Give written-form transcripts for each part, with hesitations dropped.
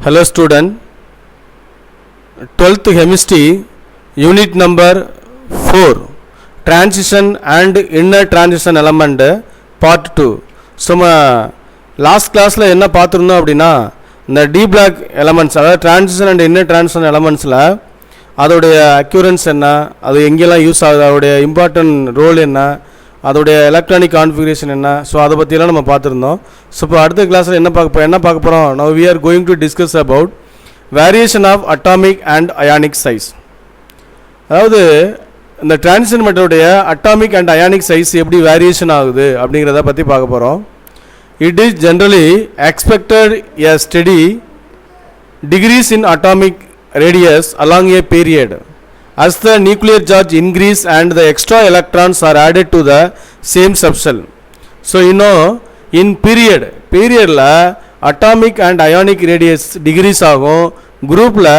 Hello student, 12th chemistry unit number 4 transition and inner transition element part 2. So last class la enna paathirundom appadina இந்த D block elements அதாவது transition and inner transition elementsல அதோடைய occurrence என்ன, அது எங்கெல்லாம் use ஆகுது, அதோடைய important role என்ன, அதோடைய எலக்ட்ரானிக் கான்ஃபிகரேஷன் என்ன, ஸோ அதை பற்றியெல்லாம் நம்ம பார்த்துருந்தோம். ஸோ இப்போ அடுத்த கிளாஸில் என்ன பார்க்க போகிறோம், now we are going to discuss about variation of atomic and ionic size. அதாவது இந்த டிரான்சிஷன் மெத்தடுடைய அட்டாமிக் அண்ட் அயானிக் சைஸ் எப்படி வேரியேஷன் ஆகுது அப்படிங்கிறத பற்றி பார்க்க போகிறோம். It is generally expected a steady decrease in atomic radius along a period as the nuclear charge increase and the extra electrons are added to the same subshell. So you know in period la atomic and ionic radius decrease agum, group la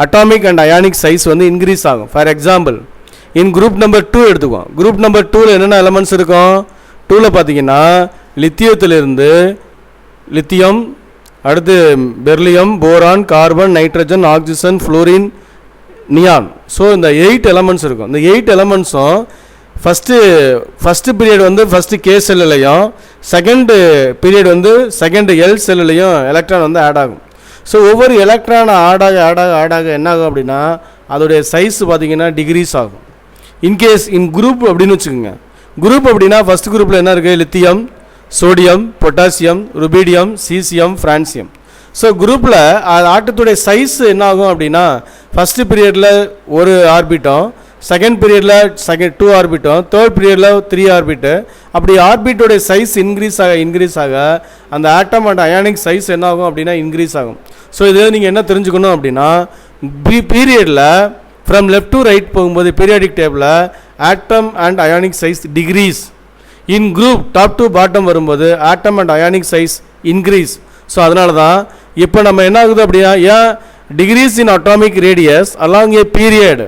atomic and ionic size வந்து increase ஆகும். For example in group number 2 எடுத்துக்கோம். group number 2 ல என்னென்ன elements இருக்கும், 2 ல பார்த்தீங்கன்னா லித்தியத்திலிருந்து lithium, அடுத்து beryllium, boron, carbon, nitrogen, oxygen, fluorine, neon. So இந்த 8 elements இருக்கும். இந்த 8 எலமெண்ட்ஸும் ஃபஸ்ட்டு பீரியட் வந்து ஃபஸ்ட்டு கே செல்லுலையும், செகண்டு பீரியட் வந்து செகண்டு எல் செல்லுலையும் எலக்ட்ரான் வந்து ஆட் ஆகும். ஸோ ஒவ்வொரு எலக்ட்ரான் ஆடாக என்ன ஆகும் அப்படின்னா அதோடைய சைஸ் பார்த்திங்கன்னா டிகிரீஸ் ஆகும். இன்கேஸ் இன் குரூப் அப்படின்னு வச்சுக்கோங்க. குரூப் அப்படின்னா ஃபஸ்ட் குரூப்பில் என்ன இருக்குது, lithium, sodium, potassium, rubidium, caesium, francium. So குரூப்பில் ஆட்டத்துடைய சைஸ் என்ன ஆகும் அப்படின்னா ஃபஸ்ட்டு பீரியடில் ஒரு ஆர்பிட்டும், செகண்ட் பீரியடில் 2 ஆர்பிட்டும், தேர்ட் பீரியடில் 3 ஆர்பிட்டு, அப்படி ஆர்பிட்டோடைய சைஸ் இன்க்ரீஸ் ஆக அந்த ஆட்டம் அண்ட் அயானிக் சைஸ் என்ன ஆகும் அப்படின்னா இன்க்ரீஸ் ஆகும். ஸோ இதில் நீங்கள் என்ன தெரிஞ்சுக்கணும் அப்படின்னா பீரியடில் ஃப்ரம் லெஃப்ட் டு ரைட் போகும்போது பீரியாடிக் டேபிளில் atom and ionic size decrease, in group top to bottom வரும்போது atom and ionic size increase. So அதனால தான் இப்போ நம்ம என்ன ஆகுது அப்படின்னா ஏன் decrease in atomic radius along a period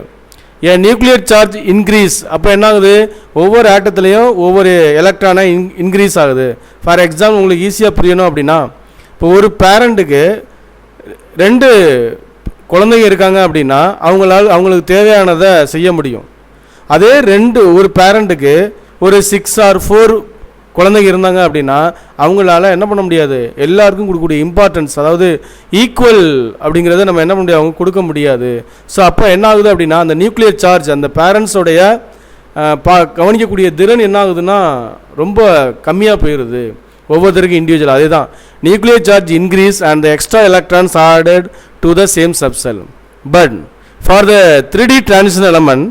a nuclear charge increase. அப்போ என்ன ஆகுது, ஒவ்வொரு ஆட்டத்துலேயும் ஒவ்வொரு எலக்ட்ரானை இன்க்ரீஸ் ஆகுது. ஃபார் எக்ஸாம்பிள் உங்களுக்கு ஈஸியாக புரியணும் அப்படின்னா இப்போ ஒரு பேரண்ட்டுக்கு 2 குழந்தைங்க இருக்காங்க அப்படின்னா அவங்களுக்கு தேவையானதை செய்ய முடியும். அதே ஒரு பேரண்ட்டுக்கு ஒரு 6 or 4 குழந்தைங்க இருந்தாங்க அப்படின்னா அவங்களால என்ன பண்ண முடியாது, எல்லாருக்கும் கொடுக்கக்கூடிய இம்பார்ட்டன்ஸ் அதாவது ஈக்குவல் அப்படிங்கிறத நம்ம என்ன பண்ண முடியாது, அவங்க கொடுக்க முடியாது. ஸோ அப்போ என்ன ஆகுது அப்படின்னா அந்த நியூக்ளியர் சார்ஜ் அந்த பேரண்ட்ஸோடைய கவனிக்கக்கூடிய திறன் என்ன ஆகுதுன்னா ரொம்ப கம்மியாக போயிடுது ஒவ்வொருத்தருக்கும் இண்டிவிஜுவல். அதே தான் nuclear charge increase and the extra electrons added to the same subshell. But for the 3D transition element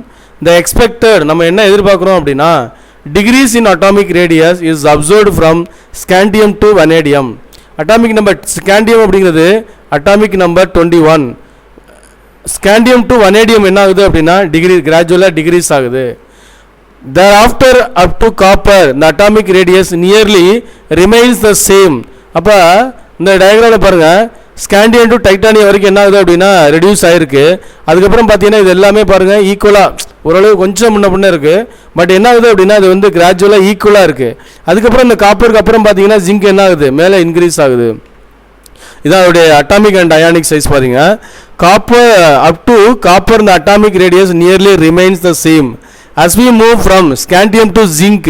the expected நம்ம என்ன எதிர்பார்க்குறோம் அப்படின்னா decrease in atomic radius is observed from scandium to vanadium. Atomic number scandium அப்படிங்கிறது atomic number 21. Scandium to vanadium என்ன ஆகுது அப்படின்னா கிராஜுவலாக degrees ஆகுது. thereafter up to copper the atomic radius nearly remains the same. அப்போ இந்த டயக்ராமில் பாருங்கள் ஸ்காண்டியம் டு டைட்டானியம் வரைக்கும் என்ன ஆகுது அப்படின்னா ரெடியூஸ் ஆகிருக்கு. அதுக்கப்புறம் பார்த்தீங்கன்னா இது எல்லாமே பாருங்கள் ஈக்குவலாக ஓரளவு கொஞ்சம் முன்ன இருக்குது. பட் என்ன ஆகுது அப்படின்னா அது வந்து கிராஜுவலாக ஈக்குவலாக இருக்குது. அதுக்கப்புறம் இந்த காப்பருக்கு அப்புறம் பார்த்தீங்கன்னா ஜிங்க் என்ன ஆகுது, மேலே இன்க்ரீஸ் ஆகுது. இதான் அதோடைய அட்டாமிக் அண்ட் அயானிக் சைஸ் பாருங்க. காப்பர் அப் டு காப்பர் இந்த atomic radius nearly remains the same. as we move from scandium to zinc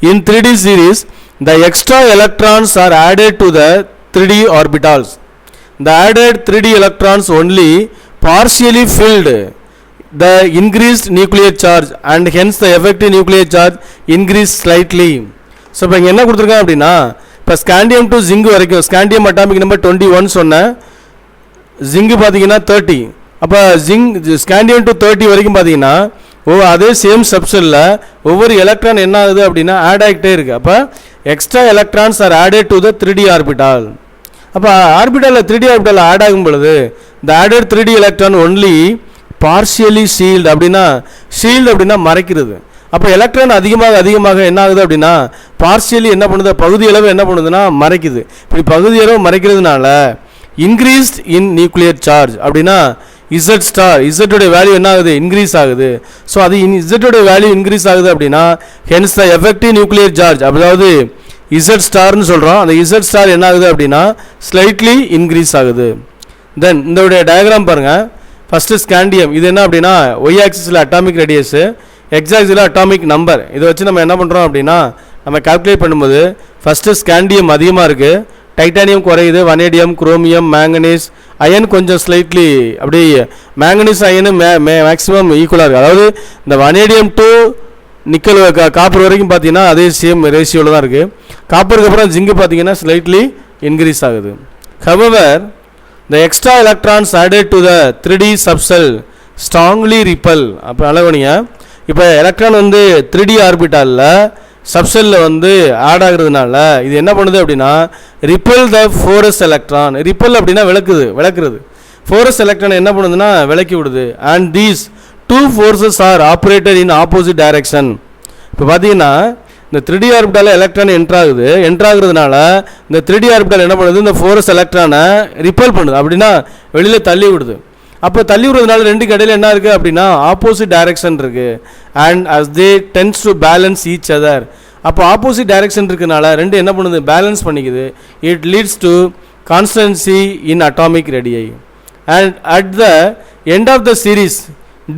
in 3D series the extra electrons are added to the 3D orbitals. The added 3D electrons only partially filled the increased nuclear charge and hence the effective nuclear charge increased slightly. So இப்போ இங்கே என்ன கொடுத்துருக்காங்க அப்படின்னா இப்போ scandium to zinc வரைக்கும் scandium atomic number 21 சொன்னேன், ஜிங்கு பார்த்தீங்கன்னா 30. அப்போ ஸ்காண்டியம் டு 30 வரைக்கும் பார்த்தீங்கன்னா அதே சேம் சப்செல்லில் ஒவ்வொரு எலக்ட்ரான் என்ன ஆகுது அப்படின்னா ஆட் ஆகிட்டே இருக்குது. அப்போ extra electrons are added to the 3D orbital. அப்போ ஆர்பிட்டாலில் 3D ஆர்பிட்டால் ஆட் ஆகும் பொழுது the added 3D electron only partially shield அப்படின்னா மறைக்கிறது. அப்போ எலக்ட்ரான் அதிகமாக என்ன ஆகுது அப்படின்னா பார்ஷியலி என்ன பண்ணுது, பகுதியளவு என்ன பண்ணுதுன்னா மறைக்குது. இப்படி பகுதியளவு மறைக்கிறதுனால இன்க்ரீஸ்ட் இன் நியூக்ளியர் சார்ஜ் அப்படின்னா இசட் ஸ்டார் இசட்டோடைய வேல்யூ என்ன ஆகுது, இன்க்ரீஸ் ஆகுது. ஸோ அது இசட்டோடைய வேல்யூ இன்க்ரீஸ் ஆகுது அப்படின்னா hence the effective nuclear charge அதாவது இசட் ஸ்டார்னு சொல்கிறோம். அந்த இசட் ஸ்டார் என்ன ஆகுது அப்படின்னா ஸ்லைட்லி இன்க்ரீஸ் ஆகுது. தென் இதோடைய டயக்ராம் பாருங்கள். ஃபஸ்ட்டு ஸ்காண்டியம் இது என்ன அப்படின்னா ஒய் ஆக்சிஸில் அட்டாமிக் ரேடியஸு, எக்ஸ் ஆக்சிஸில் அட்டாமிக் நம்பர். இதை வச்சு நம்ம என்ன பண்ணுறோம் அப்படின்னா நம்ம கால்குலேட் பண்ணும்போது ஃபஸ்ட்டு ஸ்காண்டியம் அதிகமாக இருக்குது, டைட்டானியம் குறையுது, வனேடியம், குரோமியம், மேங்கனீஸ், அயன் கொஞ்சம் ஸ்லைட்லி அப்படி மேங்கனீஸ் அயனு மேக்ஸிமம் ஈக்குவலாக இருக்குது. அதாவது இந்த வனேடியம் டு நிக்கல் காப்பர் வரைக்கும் பார்த்தீங்கன்னா அதே சேம் ரேஷியோவில் தான் இருக்குது. காப்பருக்கு அப்புறம் ஜிங்கு பார்த்தீங்கன்னா ஸ்லைட்லி இன்க்ரீஸ் ஆகுது. However, the extra electrons added to the 3D subcell strongly repel. அப்போ அளவனிங்க இப்போ எலக்ட்ரான் வந்து 3D ஆர்பிட்டாலில் சப்செல்லில் வந்து ஆட் ஆகுறதுனால இது என்ன பண்ணுது அப்படின்னா repel the force electron. Repel அப்படின்னா விளக்குறது. ஃபோரஸ் எலக்ட்ரான் என்ன பண்ணுதுன்னா விளக்கி விடுது. And these two forces are operated in opposite direction. இப்போ பார்த்தீங்கன்னா இந்த 3D ஆர்பிட்டாலில் எலக்ட்ரான் என்ட்ராகிறதுனால இந்த 3D ஆர்பிட்டால் என்ன பண்ணுது, இந்த ஃபோரஸ் எலக்ட்ரானை ரிப்பல் பண்ணுது, அப்படின்னா வெளியில் தள்ளி விடுது. அப்போ தள்ளி விடுறதுனால ரெண்டு கடையில் என்ன இருக்குது அப்படின்னா ஆப்போசிட் டைரக்ஷன் இருக்குது. And as they tends to balance each other. அப்போ ஆப்போசிட் டைரக்ஷன் இருக்கிறதுனால ரெண்டு என்ன பண்ணுது, பேலன்ஸ் பண்ணிக்குது. It leads to constancy in atomic radii. And at the end of the series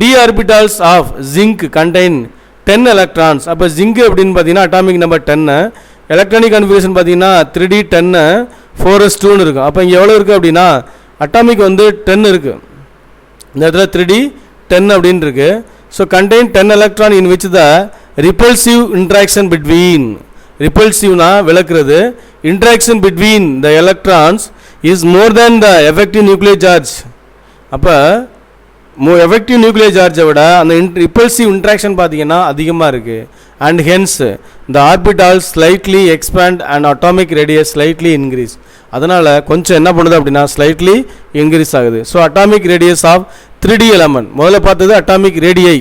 d orbitals of zinc contain 10 electrons. அப்போ zinc அப்படின்னு பார்த்தீங்கன்னா atomic number 10, electronic configuration பார்த்தீங்கன்னா 3D 10 4s2 இருக்கும். அப்போ இங்கே எவ்வளோ இருக்குது அப்படின்னா அட்டாமிக் வந்து 10 இருக்குது. இந்த இடத்துல 3D 10 அப்படின்னு இருக்கு. So contain 10 electron in which the repulsive interaction between, ரிப்பல்சிவ்னா விளக்குறது, interaction between the electrons is more than the effective nuclear charge. அப்போ எஃபெக்டிவ் நியூக்ளியர் சார்ஜை விட அந்த ரிப்பல்சிவ் இன்ட்ராக்ஷன் பார்த்தீங்கன்னா அதிகமாக இருக்குது. And hence the orbital slightly expand and atomic radius slightly increase. அதனால் கொஞ்சம் என்ன பண்ணுது அப்படின்னா ஸ்லைட்லி இன்க்ரீஸ் ஆகுது. So atomic radius of 3D element முதல்ல பார்த்தது அட்டாமிக் ரேடியை,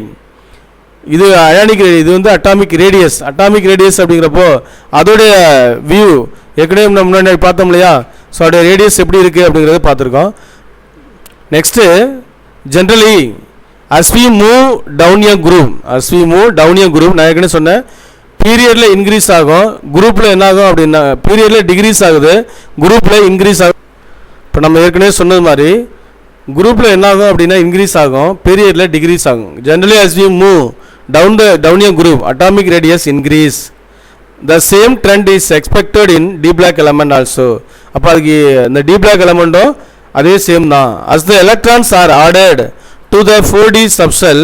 இது அயானிக் இது வந்து அட்டாமிக் ரேடியஸ். அட்டாமிக் ரேடியஸ் அப்படிங்கிறப்போ அதோடைய வியூ ஏற்கனவே நம்ம முன்னாடி பார்த்தோம் இல்லையா. ஸோ அதோடைய ரேடியஸ் எப்படி இருக்குது அப்படிங்கிறத பார்த்துருக்கோம். Next generally as we move down a group நான் ஏற்கனவே சொன்னேன் பீரியடில் இன்க்ரீஸ் ஆகும், குரூப்பில் என்ன ஆகும் அப்படின்னா பீரியடில் டிக்ரீஸ் ஆகுது, குரூப்பில் இன்க்ரீஸ் ஆகும். இப்போ நம்ம ஏற்கனவே சொன்னது மாதிரி குரூப்பில் என்ன ஆகும் அப்படின்னா இன்க்ரீஸ் ஆகும், பீரியடில் டிக்ரீஸ் ஆகும். Generally as we move down a group atomic radius increase. The same trend is expected in D black element also. அப்போ அதுக்கு இந்த D black elementடும் அதே சேம் தான். As the electrons are added to the 4D subcell,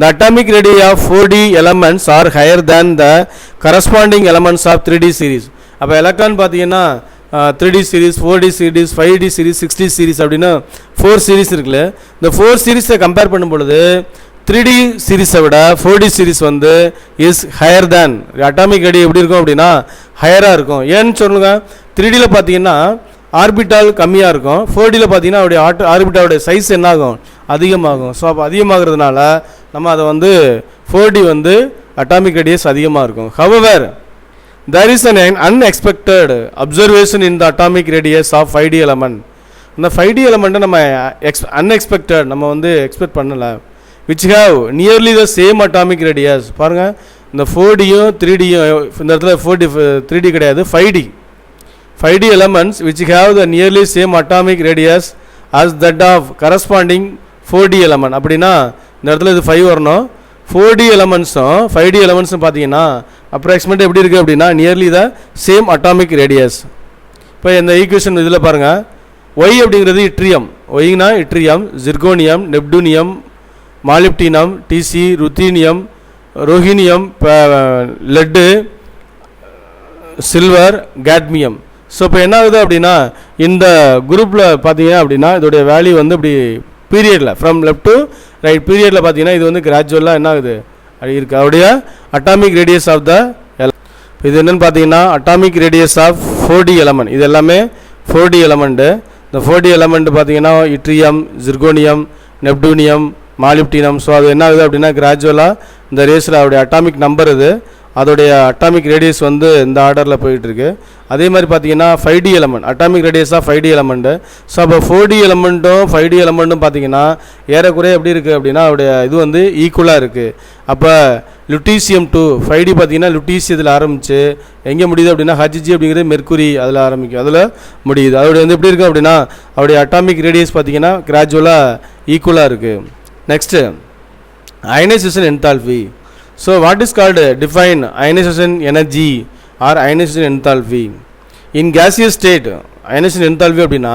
the atomic radii of 4D elements are higher than the corresponding elements of 3D series. அப்போ electron பார்த்தீங்கன்னா 3D series, 4D series, 5D series, 6D series அப்படின்னா 4 series இருக்குல்ல. இந்த 4 சீரீஸை compare பண்ணும் பொழுது 3D சீரீஸை விட 4D series வந்து இஸ் ஹையர் தேன். அட்டாமிக் ரேடியை எப்படி இருக்கும் அப்படின்னா ஹையராக இருக்கும். ஏன்னு சொல்லுங்க, 3Dயில் பார்த்தீங்கன்னா ஆர்பிட்டால் கம்மியாக இருக்கும், 4Dயில் பார்த்தீங்கன்னா அவருடைய ஆர்பிட்டாலுடைய சைஸ் என்ன ஆகும், அதிகமாகும். ஸோ அப்போ அதிகமாகிறதுனால நம்ம அதை வந்து 4D வந்து அட்டாமிக் ரேடியஸ் அதிகமாக இருக்கும். However, there is an unexpected observation in the atomic radius of 5D element. இந்த 5D எலமெண்ட்டை நம்ம அன்எக்ஸ்பெக்டட் நம்ம வந்து எக்ஸ்பெக்ட் பண்ணலை. which have nearly the same atomic radius. பாருங்கள், இந்த 4Dயும் 3Dயும் இந்த இடத்துல 3D கிடையாது, 5D elements which have the nearly same atomic radius as that of corresponding 4D element. அப்படின்னா இந்த இடத்துல இது 5 வரணும். 4D elementsம் 5D elementsம் பார்த்தீங்கன்னா அப்ராக்சிமேட் எப்படி இருக்குது அப்படின்னா nearly the same atomic radius. இப்போ இந்த ஈக்குவேஷன் இதில் பாருங்கள், ஒய் அப்படிங்கிறது இட்ரியம், ஒய்னா yttrium, zirconium, neptunium, molybdenum, TC, ruthenium, rhodium, lead, silver, cadmium. So இப்போ என்ன ஆகுது அப்படின்னா இந்த குரூப்பில் பார்த்தீங்க அப்படின்னா இதோடைய வேல்யூ வந்து இப்படி பீரியடில் ஃப்ரம் லெஃப்ட் டு ரைட் பீரியடில் பார்த்தீங்கன்னா இது வந்து கிராஜுவலாக என்ன ஆகுது அப்படி இருக்குது. அவருடைய அட்டாமிக் ரேடியஸ் ஆஃப் த இது என்னென்னு பார்த்தீங்கன்னா atomic radius of 4D element. இது எல்லாமே 4D எலமெண்ட்டு. இந்த 4D எலமெண்ட் பார்த்தீங்கன்னா yttrium, zirconium, neptunium, molybdenum. So அது என்ன ஆகுது அப்படின்னா கிராஜுவலாக இந்த ரேஸில் அவருடைய அட்டாமிக் நம்பர் இது, அதோடைய அட்டாமிக் ரேடியஸ் வந்து இந்த ஆர்டரில் போயிட்டுருக்கு. அதே மாதிரி பார்த்தீங்கன்னா 5D element, atomic radius of 5D element. So அப்போ 4D எலமெண்ட்டும் 5D எலமெண்ட்டும் பார்த்தீங்கன்னா ஏறக்குறைய எப்படி இருக்குது அப்படின்னா அவருடைய இது வந்து ஈக்குவலாக இருக்குது. அப்போ லுட்டீசியம் 2 5D பார்த்தீங்கன்னா லுட்டீசியத்தில் ஆரம்பிச்சு எங்கே முடியுது அப்படின்னா ஹஜ்ஜி அப்படிங்கிறது மெர்க்குரி அதில் ஆரம்பிக்கும், அதில் முடியுது. அதோடைய வந்து எப்படி இருக்குது அப்படின்னா அவருடைய அட்டாமிக் ரேடியஸ் பார்த்தீங்கன்னா கிராஜுவலாக ஈக்குவலாக இருக்குது. Next ionisation enthalpy. So what is called define ionisation energy or ionisation enthalpy in gaseous state. Ionisation enthalpy அப்படின்னா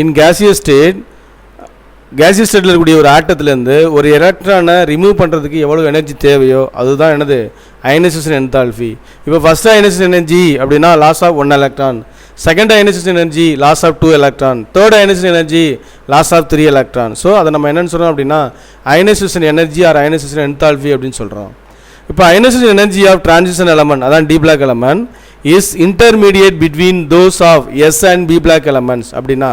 இன் கேசியஸ் ஸ்டேட்டில் இருக்கக்கூடிய ஒரு ஆட்டத்திலேருந்து ஒரு எலக்ட்ரானை ரிமூவ் பண்ணுறதுக்கு எவ்வளோ எனர்ஜி தேவையோ அதுதான் என்னது அயனைசேஷன் என்தால்பி. இப்போ ஃபஸ்ட் அயனைசேஷன் எனர்ஜி அப்படின்னா loss of 1 electron, second ionisation energy loss of 2 electron, third ionisation energy loss of 3 electron. So அதை நம்ம என்னென்னு சொல்கிறோம் அப்படின்னா ionisation energy or ionisation enthalpy அப்படின்னு சொல்கிறோம். இப்போ ionisation energy of transition element அதான் d block element is intermediate between those of s and p block elements. அப்படின்னா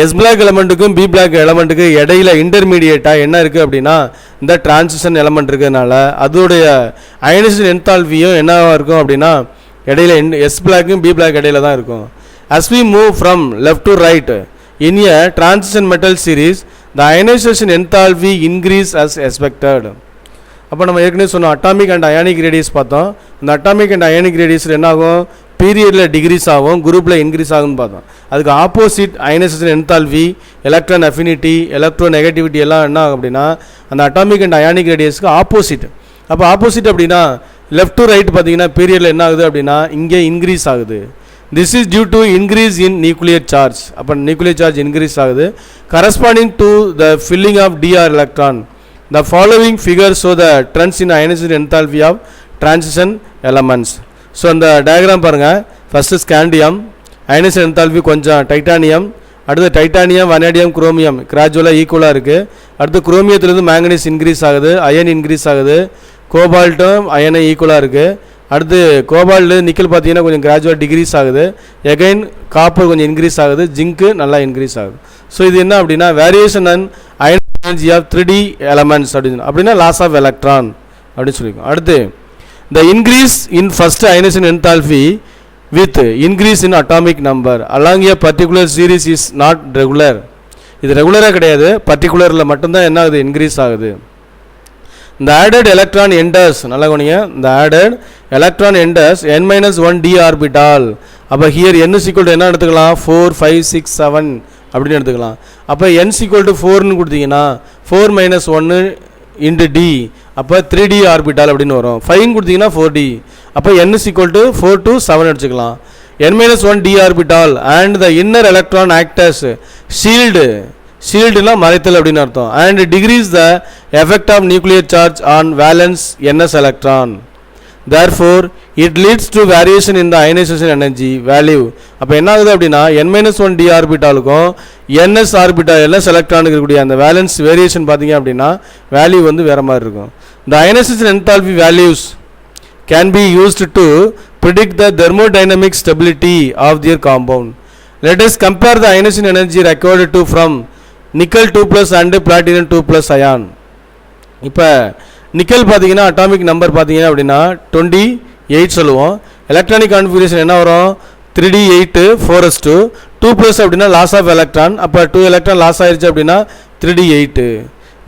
எஸ் பிளாக் எலமெண்ட்டுக்கும் பி பிளாக் எலமெண்ட்டுக்கு இடையில இன்டர்மீடியேட்டாக என்ன இருக்குது அப்படின்னா இந்த டிரான்சிஷன் எலமெண்ட் இருக்கிறதுனால அதோடைய அயனைசேஷன் என்தால்பியும் என்னவாக இருக்கும் அப்படின்னா இடையில எஸ் பிளாக்கும் பி பிளாக் இடையில தான் இருக்கும். as we move from left to right in a transition metal series the ionization enthalpy increase as expected. அப்போ நம்ம ஏற்கனவே சொன்னோம் அட்டாமிக் அண்ட் அயானிக் ரேடியஸ் பார்த்தோம். இந்த அட்டாமிக் அண்ட் அயானிக் ரேடியஸில் என்ன ஆகும் பீரியடில் டிகிரீஸ் ஆகும், குரூப்பில் இன்க்ரீஸ் ஆகும்னு பார்த்தோம். அதுக்கு opposite ionisation enthalpy, electron affinity, electronegativity எல்லாம் என்ன ஆகும் அப்படின்னா அந்த அட்டாமிக் அண்ட் அயானிக் ரேடியஸ்க்கு ஆப்போசிட். அப்போ ஆப்போசிட் அப்படின்னா லெஃப்ட் டு ரைட் பார்த்தீங்கன்னா பீரியடில் என்ன ஆகுது அப்படின்னா இங்கே இன்க்ரீஸ் ஆகுது. This is due to increase in nuclear charge. அப்போ நியூக்ளியர் சார்ஜ் இன்க்ரீஸ் ஆகுது corresponding to the filling of dr electron. The following figures show the trends in ionization enthalpy of transition elements. So அந்த diagram பாருங்கள். First scandium ionisation enthalpy கொஞ்சம் titanium, அடுத்து titanium, vanadium, chromium கிராஜுவலாக ஈக்குவலாக இருக்குது. அடுத்து குரோமியத்துலேருந்து manganese increase ஆகுது, iron increase ஆகுது, கோபால்ட்டும் அயனும் ஈக்குவலாக இருக்குது. அடுத்து கோபால்டு நிக்கல் பார்த்தீங்கன்னா கொஞ்சம் கிராஜுவலாக டிக்ரீஸ் ஆகுது, எகைன் காப்பர் கொஞ்சம் இன்க்ரீஸ் ஆகுது, ஜிங்க்கு நல்லா இன்க்ரீஸ் ஆகுது. ஸோ இது என்ன அப்படின்னா variation and ion energy of 3D elements அப்படின்னா லாஸ் ஆஃப் எலக்ட்ரான் அப்படின்னு சொல்லியிருக்கோம். அடுத்து the increase in first ionization enthalpy with increase in atomic number along a particular series is not regular. இது ரெகுலராக கிடையாது, பர்டிகுலரில் மட்டும்தான் என்ன ஆகுது இன்க்ரீஸ் ஆகுது. இந்த added electron enters நல்லா கவனிங்க, இந்த added electron enters n-1 d orbital. அப்போ ஹியர் n = என்ன எடுத்துக்கலாம் 4 5 6 7 அப்படின்னு எடுத்துக்கலாம். அப்போ n = 4ன்னு கொடுத்தீங்கன்னா 4 - 1 into d அப்போ 3d ஆர்பிட்டால் அப்படின்னு வரும். 5 கொடுத்தீங்கன்னா 4d. அப்போ n = 4 to 7 எடுத்துக்கலாம். n-1 d orbital and the inner electron act as shield. ஷீல்டுனா மறைத்தல் அப்படின்னு அர்த்தம். and decrease the effect of nuclear charge on valence ns electron. therefore it leads to variation in the ionization energy value. அப்போ என்ன ஆகுது அப்படின்னா n-1 d ஆர்பிட்டாலுக்கும் ns orbital ns எலக்ட்ரானுக்கு இருக்கக்கூடிய அந்த valence variation பார்த்தீங்க அப்படின்னா வேல்யூ வந்து வேறு மாதிரி இருக்கும். the ionization enthalpy values can be used to predict the thermodynamic stability of their compound. let us compare the ionization energy required to from nickel 2+ and platinum 2+ ion. இப்போ nickel பார்த்தீங்கன்னா atomic number பார்த்தீங்கன்னா அப்படின்னா 28 சொல்லுவோம். Electronic configuration என்ன வரும் 3d8 4s2 2+ அப்படின்னா loss of electron. அப்போ 2 electron loss ஆயிடுச்சு அப்படின்னா 3d8.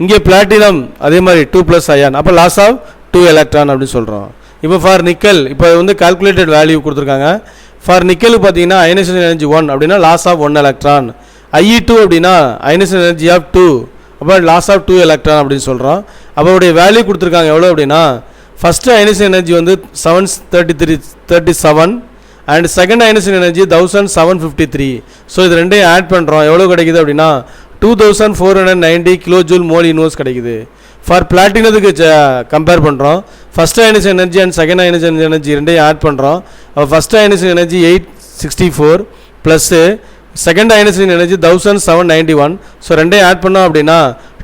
இங்கே பிளாட்டினம் அதே மாதிரி 2+ அயான், அப்போ லாஸ் ஆஃப் 2 எலக்ட்ரான் அப்படின்னு சொல்கிறோம். இப்போ ஃபார் நிக்கல் இப்போ வந்து கால்குலேட்டட் வேல்யூ கொடுத்துருக்காங்க. ஃபார் நிக்கலுக்கு பார்த்தீங்கன்னா அயனைசேஷன் எனர்ஜி 1 அப்படின்னா லாஸ் ஆஃப் 1 எலக்ட்ரான். IE2 அப்படின்னா அயனைசேஷன் எனர்ஜி ஆஃப் 2 அப்போ லாஸ் ஆஃப் 2 எலக்ட்ரான் அப்படின்னு சொல்கிறோம். அப்போ உடைய வேல்யூ கொடுத்துருக்காங்க எவ்வளோ அப்படின்னா ஃபஸ்ட்டு அயனைசேஷன் எனர்ஜி வந்து 737 and second ionisation energy 1753. So இது ரெண்டையும் ஆட் பண்ணுறோம் எவ்வளோ கிடைக்குது அப்படின்னா 2490 கிலோஜூல் மோல் இன்வர்ஸ் கிடைக்குது. ஃபார் பிளாட்டினத்துக்கு கம்பேர் பண்ணுறோம். First ionisation energy and second ionisation energy ரெண்டையும் ஆட் பண்ணுறோம். அப்போ first ionisation energy 864 plus second ionisation energy 1791. So ரெண்டையும் ஆட் பண்ணோம் அப்படின்னா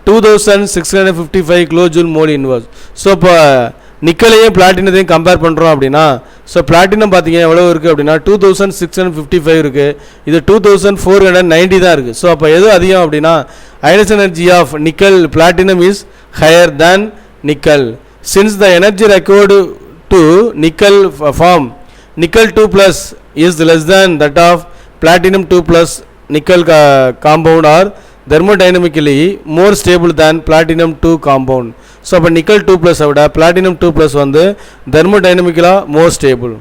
2655 கிலோஜூல் மோல் இன்வர்ஸ். ஸோ இப்போ நிக்கலையும் பிளாட்டினத்தையும் கம்பேர் பண்ணுறோம் அப்படின்னா ஸோ பிளாட்டினம் பார்த்தீங்கன்னா எவ்வளோ இருக்குது அப்படின்னா 2655 இருக்குது, இது 2490 தான் இருக்குது. ஸோ அப்போ எது அதிகம் அப்படின்னா ionisation energy of nickel platinum is higher than nickel. Since the energy required to nickel form nickel 2+ is less than that of platinum 2+ nickel compound are thermodynamically more stable than platinum 2 compound. So அப்போ nickel 2+ விட platinum 2+ வந்து தெர்மோடைனமிக்கலாக மோர் stable.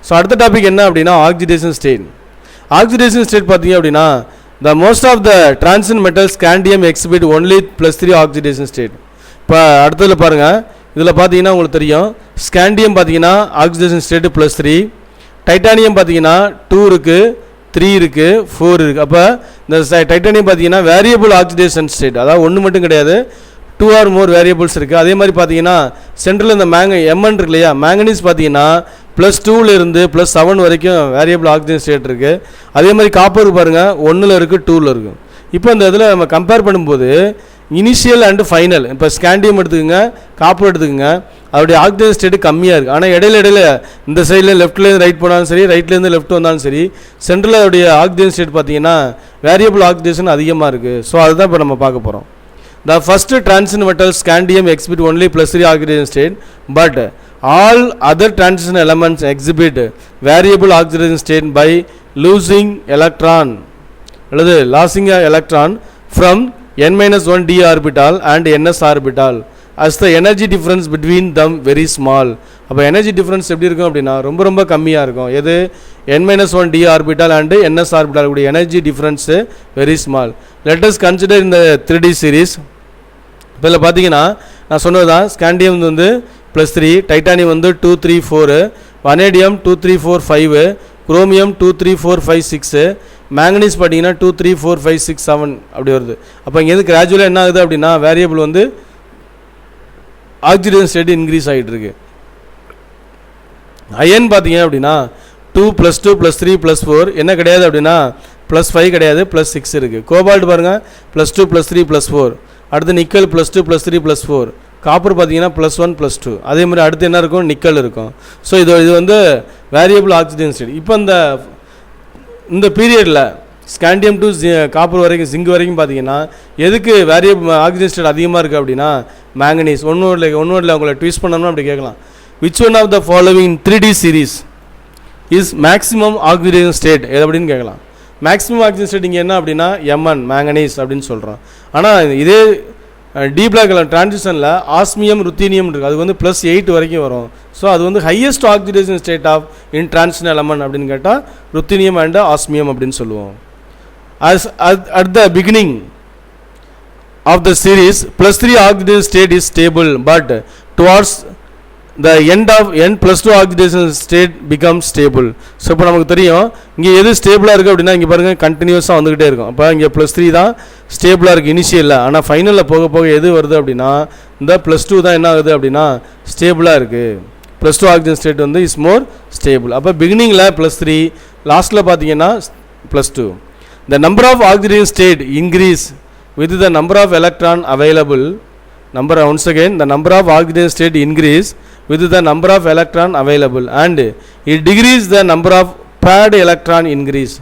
So அடுத்த topic என்ன அப்படின்னா oxidation state. Oxidation state பார்த்தீங்க அப்படின்னா The most of the transition metals scandium exhibit only +3 oxidation state. இப்போ அடுத்ததில் பாருங்கள், இதில் பார்த்தீங்கன்னா உங்களுக்கு தெரியும், ஸ்காண்டியம் பார்த்தீங்கன்னா ஆக்சிடேஷன் ஸ்டேட்டு +3, டைட்டானியம் பார்த்தீங்கன்னா 2 இருக்குது, 3 இருக்குது, 4 இருக்குது. அப்போ இந்த டைட்டானியம் பார்த்தீங்கன்னா வேரியபிள் ஆக்சிடேஷன் ஸ்டேட், அதாவது ஒன்று மட்டும் கிடையாது, 2 or more வேரியபிள்ஸ் இருக்குது. அதே மாதிரி பார்த்தீங்கன்னா சென்ட்ரல் இந்த எம்என் இருக்கு இல்லையா, மேங்கனீஸ் பார்த்தீங்கன்னா +2லேருந்து +7 வரைக்கும் வேரியபிள் ஆக்சிஜன் ஸ்டேட் இருக்குது. அதே மாதிரி காப்பர் பாருங்கள் 1ல் இருக்குது, 2ல் இருக்குது. இப்போ இந்த இதில் நம்ம கம்பேர் பண்ணும்போது இனிஷியல் அண்டு ஃபைனல், இப்போ ஸ்காண்டியம் எடுத்துக்கோங்க, காப்பர் எடுத்துக்கோங்க, அதோடைய ஆக்சிஜன் ஸ்டேட்டு கம்மியாக இருக்குது. ஆனால் இடையில இந்த சைடில் லெஃப்ட்லேருந்து ரைட் போனாலும் சரி, ரைட்லேருந்து லெஃப்ட் வந்தாலும் சரி, சென்ட்ரலில் அதோடைய ஆக்சிஜன் ஸ்டேட் பார்த்தீங்கன்னா வேரியபிள் ஆக்சிஜன் அதிகமாக இருக்குது. ஸோ அதுதான் இப்போ நம்ம பார்க்க போகிறோம். The first transition metal scandium exhibit only +3 oxidation state, but all other transition elements exhibit variable oxidation state by losing electron from n-1 d orbital and ns orbital, as the energy difference between them very small. அப்போ energy difference எப்படி இருக்கும் அப்படின்னா ரொம்ப கம்மியாக இருக்கும். எது n-1 d orbital and ns orbital கூடிய energy difference very small. Let us consider இந்த 3D சீரீஸ். இப்போ இதில் பார்த்தீங்கன்னா நான் சொன்னது தான், ஸ்காண்டியம் வந்து +3, டைட்டானியம் வந்து 2, 3, 4, வனேடியம் 2, 3, 4, 5, குரோமியம் 2, 3, 4, 5, 6, மேங்கனீஸ் பார்த்தீங்கன்னா 2, 3, 4, 5, 6, 7 அப்படி வருது. அப்போ இங்கேருந்து கிராஜுவலாக என்ன ஆகுது அப்படின்னா வேரியபிள் வந்து ஆக்சிஜன் ஸ்டேட் இன்க்ரீஸ் ஆகிட்டு இருக்கு. அயன் பார்த்தீங்க அப்படின்னா 2 + 2 + 3 + 4 என்ன கிடையாது அப்படின்னா +5 கிடையாது, +6 இருக்குது. கோபால்ட் பாருங்கள் +2 + 3 + 4. அடுத்து நிக்கல் +2 + 3 + 4. காப்பர் பார்த்தீங்கன்னா +1 + 2. அதே மாதிரி அடுத்து என்ன இருக்கும், நிக்கல் இருக்கும். ஸோ இது வந்து வேரியபிள் ஆக்சிஜன் ஸ்டேட். இப்போ இந்த பீரியடில் ஸ்காண்டியம் டு காப்பர் வரைக்கும், ஜிங்க் வரைக்கும் பார்த்தீங்கன்னா எதுக்கு வேரியபிள் ஆக்சிஜன் ஸ்டேட் அதிகமாக இருக்குது அப்படின்னா மேங்கனீஸ். ஒன்றும் இல்லை உங்களை ட்விஸ்ட் பண்ணணும்னா அப்படி கேட்கலாம். Which one of the following 3D series is maximum oxygen state எது அப்படின்னு கேட்கலாம். மேக்ஸிமம் ஆக்சிஜன் ஸ்டேட் இங்கே என்ன அப்படின்னா எம்என் மேங்கனீஸ் அப்படின்னு சொல்கிறோம். ஆனால் இதே டி பிளாக் டிரான்சிஷனில் ஆஸ்மியம் ருத்தீனியம் இருக்குது, அது வந்து +8 வரைக்கும் வரும். ஸோ அது வந்து highest oxidation state of in transition element அப்படின்னு கேட்டால் ருத்தீனியம் அண்ட் ஆஸ்மியம் அப்படின்னு சொல்லுவோம். at the beginning of the series +3 oxidation state is stable, but towards the end of n+2 oxidation state becomes stable. So இப்போ நமக்கு தெரியும் இங்கே எது ஸ்டேபிளாக இருக்குது அப்படின்னா இங்கே பாருங்கள் கண்டினியூஸாக வந்துக்கிட்டே இருக்கும். அப்போ இங்கே +3 தான் ஸ்டேபிளாக இருக்குது இனிஷியலில். ஆனால் ஃபைனலில் போக எது வருது அப்படின்னா இந்த +2 தான் என்ன ஆகுது அப்படின்னா ஸ்டேபிளாக இருக்குது. +2 ஆக்சிஜன் ஸ்டேட் வந்து இஸ் மோர் ஸ்டேபிள். அப்போ பிகினிங்கில் +3, லாஸ்ட்டில் பார்த்தீங்கன்னா +2. The number of oxidation state increase with the number of electron available. Once again, the number of oxidation state increase with the number of electron available, and it decrease the number of paired electron increase.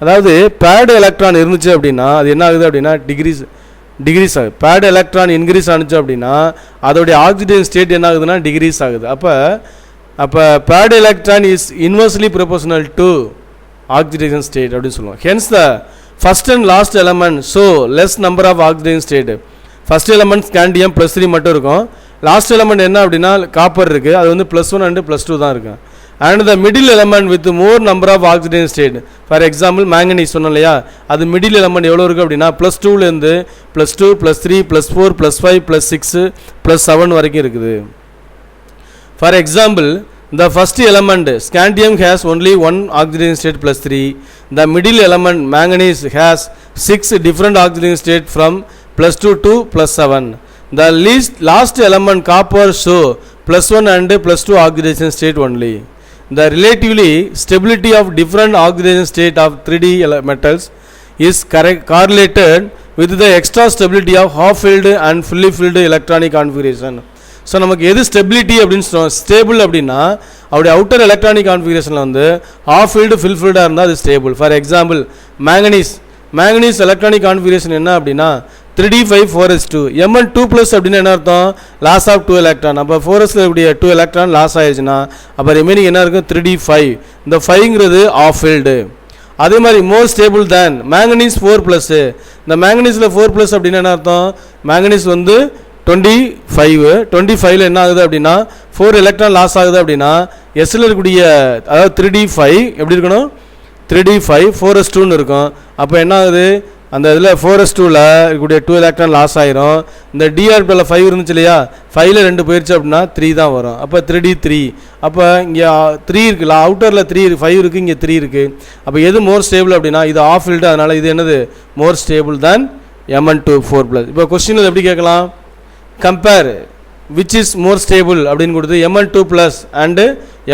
அதாவது paired electron இருந்துச்சு அப்படின்னா அது என்ன ஆகுது அப்படின்னா degrees ஆகுது. paired electron increase ஆனிச்சு அப்படின்னா அதோடைய ஆக்சிஜன் ஸ்டேட் என்ன ஆகுதுன்னா டிகிரீஸ் ஆகுது. அப்போ paired electron is inversely proportional to oxidation state அப்படின்னு சொல்லுவோம். hence the first and last element show less number of oxidation state. first element scandium +3 மட்டும் இருக்கும், லாஸ்ட் எலமெண்ட் என்ன அப்படின்னா காப்பர் இருக்குது, அது வந்து +1 and +2 தான் இருக்கும். and the middle element with more number of oxidation state, for example manganese சொன்னோம் இல்லையா, அது மிடில் எலமெண்ட் எவ்வளோ இருக்குது அப்படின்னா +2லேருந்து +2 +3 +4 +5 +6 +7 வரைக்கும் இருக்குது. for example the first element scandium has only one oxidation state +3. the middle element manganese has 6 different oxidation state from +2 to +7. the last element copper show +1 and +2 oxidation state only. the relatively stability of different oxidation state of 3D metals is correlated with the extra stability of half filled and fully filled electronic configuration. So நமக்கு எது stability அப்படின்னு சொல்லுவோம், stable அப்படின்னா அவருடைய outer electronic கான்ஃபிகரேஷனில் வந்து of field fill ஃபீல்டாக இருந்தால் அது stable. For example manganese electronic configuration என்ன அப்படின்னா 3d5 4s2 Mn2+ அப்படின்னு என்ன அர்த்தம், லாஸ் ஆஃப் 2 எலக்ட்ரான். அப்போ 4s இருக்கக்கூடிய 2 எலக்ட்ரான் லாஸ் ஆயிடுச்சுன்னா அப்போ ரிமைனிங் என்ன இருக்கும் 3d5. இந்த 5ங்கிறது ஆஃப் ஃபீல்டு. அதே மாதிரி மோர் ஸ்டேபிள் தேன் மேங்கனீஸ் 4+. இந்த மேங்கனீஸில் 4+ அப்படின்னு என்ன அர்த்தம், மேங்கனீஸ் வந்து 25ல் என்ன ஆகுது அப்படின்னா 4 எலக்ட்ரான் லாஸ் ஆகுது அப்படின்னா எஸ்ஸில் இருக்கக்கூடிய அதாவது 3d5 எப்படி இருக்கணும் 3d5 4s2ன்னு இருக்கும். அப்போ என்ன ஆகுது, அந்த இதில் 4s2ல் இருக்கக்கூடிய 2 எலக்ட்ரான் லாஸ் ஆயிரும். இந்த d ஆர்பிட்டலில் 5 இருந்துச்சு இல்லையா, 5ல் 2 போயிடுச்சு அப்படின்னா 3 தான் வரும். அப்போ 3d3. அப்போ இங்கே 3 இருக்குல்ல, அவுட்டரில் 3 5 இருக்குது, இங்கே 3 இருக்குது. அப்போ எது மோர் ஸ்டேபிள் அப்படின்னா இது ஆஃப் ஃபில்டு, அதனால் இது என்னது மோர் ஸ்டேபிள் தான் Mn2 4+. இப்போ கொஸ்டினில் எப்படி கேட்கலாம், compare which is more stable அப்படின்னு கொடுத்து Mn2+ அண்டு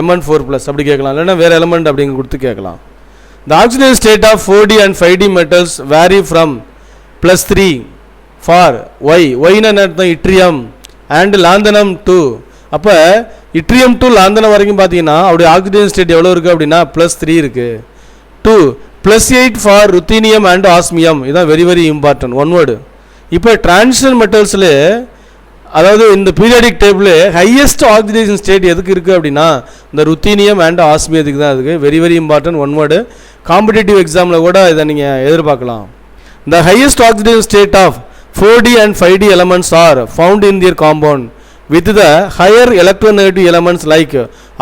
Mn4+ அப்படி கேட்கலாம். இல்லைன்னா வேறு எலமெண்ட் அப்படிங்க கொடுத்து கேட்கலாம். The oxidation state of 4d and 5d metals vary from +3 for Y. Y னா என்ன அர்த்தம், இட்ரியம் and லாந்தனம் 2. அப்போ இட்ரியம் டு லாந்தனம் வரைக்கும் பார்த்தீங்கன்னா அவருடைய ஆக்சிடேஷன் ஸ்டேட் எவ்வளோ இருக்குது அப்படின்னா +3 இருக்குது. 2 +8 for ருத்தீனியம் அண்ட் ஆஸ்மியம். இதுதான் very very important one word. இப்போ டிரான்சிஷன் மெட்டல்ஸில், அதாவது இந்த periodic table highest oxidation state எதுக்கு இருக்குது அப்படின்னா இந்த ருத்தீனியம் அண்ட் ஆஸ்மியத்துக்கு தான் இருக்குது. Very very important one word. Competitive எக்ஸாமில் கூட இதை நீங்கள் எதிர்பார்க்கலாம். The highest oxidation state of 4d and 5d elements are found in their compound with the higher electronegative elements like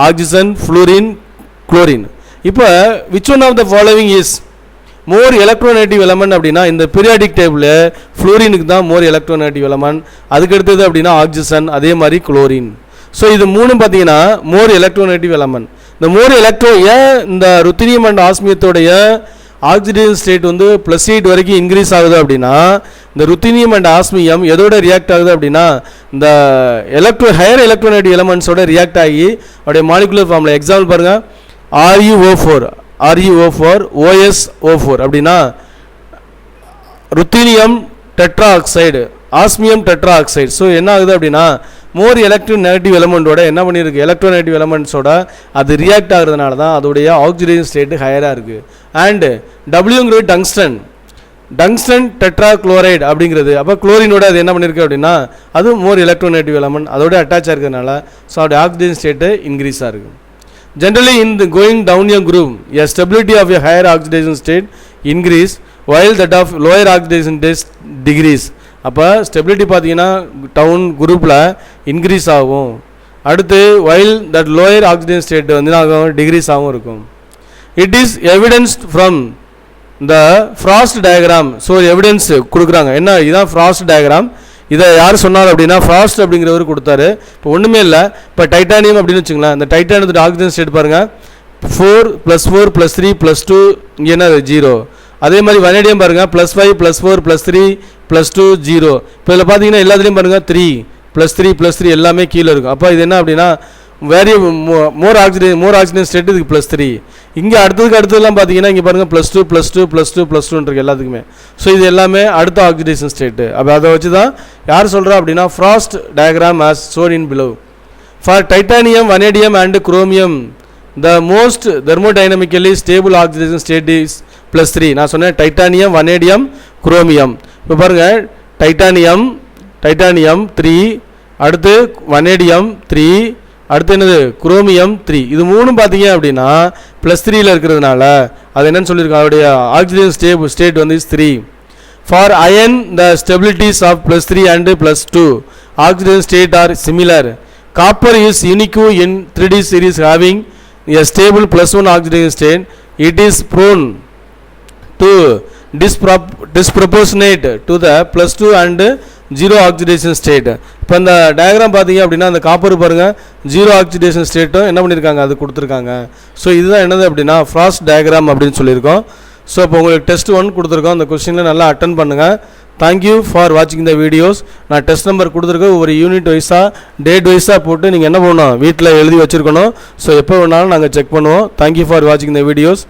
oxygen, fluorine, chlorine. இப்போ which one of the following is more electronegative element அப்படின்னா இந்த periodic table ஃப்ளூரினுக்கு தான் மோர் electronegative element. அதுக்கு அடுத்தது அப்படின்னா oxygen, அதே மாதிரி chlorine. So இது மூணும் பார்த்தீங்கன்னா மோர் எலக்ட்ரோநெகட்டிவ் எலமெண்ட். இந்த மோர் ஏன் இந்த ருத்தீனியம் அண்ட் ஆஸ்மியத்தோடைய ஆக்சிடேஷன் ஸ்டேட் வந்து +8 வரைக்கும் இன்க்ரீஸ் ஆகுது அப்படின்னா இந்த ருத்தீனியம் அண்ட் ஆஸ்மியம் எதோட ரியாக்ட் ஆகுது அப்படின்னா இந்த ஹையர் எலக்ட்ரோநெகட்டிவ் எலமெண்ட்ஸோட ரியாக்ட் ஆகி அப்படியே மாலிகுலர் ஃபார்மில். எக்ஸாம்பிள் பாருங்கள், ReO4 OSO4 அப்படின்னா ruthenium tetra oxide, osmium tetra oxide. So என்ன ஆகுது அப்படின்னா மோர் எலக்ட்ரோநெகட்டிவ் எலமெண்ட்டோட என்ன பண்ணியிருக்கு, எலக்ட்ரோநெகட்டிவ் எலமெண்ட்ஸோட அது ரியாக்ட் ஆகுறதுனால தான் அதோடைய ஆக்சிடேஷன் ஸ்டேட்டு ஹையராக இருக்குது. அண்டு டபிள்யூங்கிறது டங்ஸ்டன் டெட்ரா குளோரைடு அப்படிங்கிறது. அப்போ குளோரினோட அது என்ன பண்ணியிருக்கு அப்படின்னா அது மோர் எலக்ட்ரோநெகட்டிவ் எலமெண்ட், அதோட அட்டாச் இருக்கிறதுனால ஸோ அதோடைய ஆக்சிடேஷன் ஸ்டேட்டு இன்க்ரீஸாக இருக்குது. Generally, in the going down a groove, a stability of a higher oxidation state increase while that of lower oxidation state decrease. அப்போ ஸ்டெபிலிட்டி பார்த்தீங்கன்னா டவுன் குரூப்பில் இன்க்ரீஸ் ஆகும். அடுத்து while that lower oxidation state வந்து ஆகும் degrees ஆகும் இருக்கும். It is evidenced from the Frost diagram. So evidence கொடுக்குறாங்க. என்ன இதுதான் ஃப்ராஸ்ட் டயக்ராம். இதை யார் சொன்னார் அப்படின்னா ஃப்ராஸ்ட் அப்படிங்கிறவர் கொடுத்தாரு. இப்போ ஒன்றுமே இல்லை, இப்போ டைட்டானியம் அப்படின்னு வச்சுங்களேன். இந்த டைட்டானியத்தோட ஆக்சிஜன் ஸ்டேட் பாருங்கள் 4 +4 +3 +2, இங்கே என்ன 0. அதே மாதிரி வனேடியம் பாருங்கள் +5 +4 +3 +2 0. இப்போ இதில் பார்த்தீங்கன்னா எல்லாத்துலேயும் பாருங்கள் 3 +3 எல்லாமே கீழே இருக்கும். அப்போ இது என்ன அப்படின்னா மோர் ஆக்சிஜன் ஸ்டேட் இதுக்கு +3. இங்கே அடுத்ததுலாம் பார்த்தீங்கன்னா இங்கே பாருங்கள் +2 இருக்கு எல்லாத்துக்குமே. ஸோ இது எல்லாமே அடுத்த ஆக்சிடேஷன் ஸ்டேட்டு. அப்போ அதை வச்சு தான் யார் சொல்கிறா அப்படின்னா Frost diagram as shown in below. For titanium, vanadium and chromium the most thermodynamically stable oxidation state is +3. நான் சொன்னேன் டைட்டானியம், வனேடியம், குரோமியம். இப்போ பாருங்கள் டைட்டானியம் 3, அடுத்து வனேடியம் 3, அடுத்து என்னது குரோமியம் 3. இது மூணும் பார்த்தீங்க அப்படின்னா +3ல் இருக்கிறதுனால அது என்னன்னு சொல்லியிருக்காங்க, அவருடைய ஆக்சிஜன் ஸ்டேட் வந்து 3. For iron the stabilities of +3 and +2 oxygen state are similar. Copper is unique in 3D series having a stable +1 oxidation state. It is prone to disproportionate to the +2 and 0 oxidation state. இப்போ இந்த diagram பார்த்தீங்க அப்படின்னா அந்த copper பாருங்கள் 0 oxidation ஸ்டேட்டும் என்ன பண்ணியிருக்காங்க அது கொடுத்துருக்காங்க. ஸோ இதுதான் என்னது அப்படின்னா ஃப்ராஸ்ட் டயக்ராம் அப்படின்னு சொல்லியிருக்கோம். ஸோ இப்போ உங்களுக்கு டெஸ்ட் 1 கொடுத்துருக்கோம். அந்த கொஸ்டினில் நல்லா அட்டன் பண்ணுங்கள். தேங்க்யூ ஃபார் வாட்சிங் த வீடியோஸ். நான் டெஸ்ட் நம்பர் கொடுத்துருக்கேன். ஒரு யூனிட் வைஸாக டேட் வைஸாக போட்டு நீங்கள் என்ன பண்ணணும் வீட்டில் எழுதி வச்சுருக்கணும். ஸோ எப்போ வேணாலும் நாங்கள் செக் பண்ணுவோம். தேங்க்யூ ஃபார் வாட்சிங் த வீடியோஸ்.